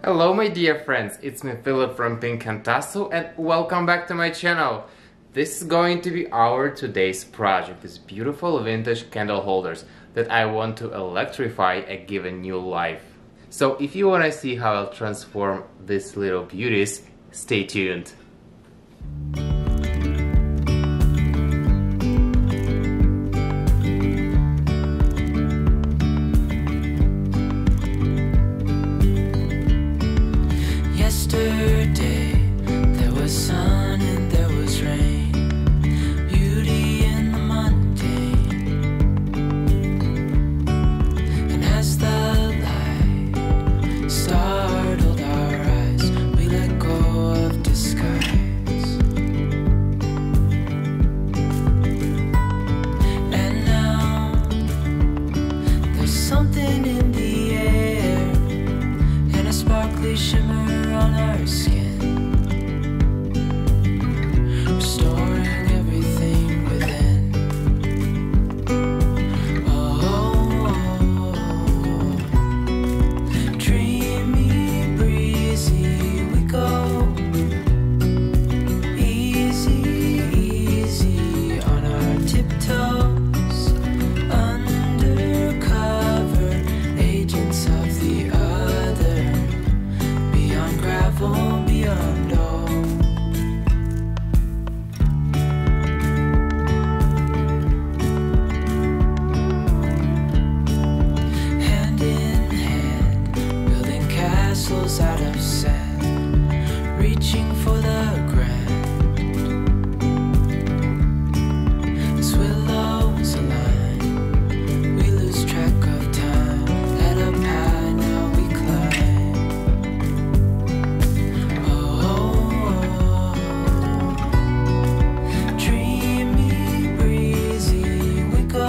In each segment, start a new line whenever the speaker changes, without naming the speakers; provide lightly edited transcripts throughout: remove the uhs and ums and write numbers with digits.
Hello my dear friends, it's me Philipp from Pink and Tassel and welcome back to my channel. This is going to be our today's project, these beautiful vintage candle holders that I want to electrify and give a new life. So if you want to see how I'll transform these little beauties, stay tuned.
Yesterday, there was sun and there was rain, beauty in the mundane. And as the light startled our eyes, we let go of disguise. And now, there's something in the air and a sparkly shimmer on our skin, restoring everything within. Oh, dreamy, breezy, we go. Easy, easy on our tiptoes, undercover agents of the other. Beyond gravel, beyond all. Hand in hand, building castles out of sand, reaching for the grand. As willows align, we lose track of time. Head up high, now we climb. Dreamy, breezy, we go.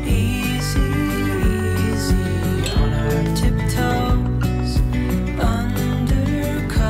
Easy, easy on our tiptoes, undercover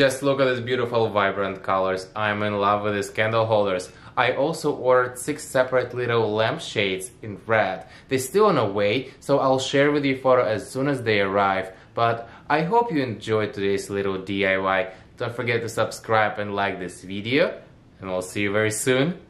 Just look at these beautiful vibrant colors. I'm in love with these candle holders. I also ordered 6 separate little lampshades in red. They're still on the way, so I'll share with you photo as soon as they arrive. But I hope you enjoyed today's little DIY. Don't forget to subscribe and like this video, and we'll see you very soon.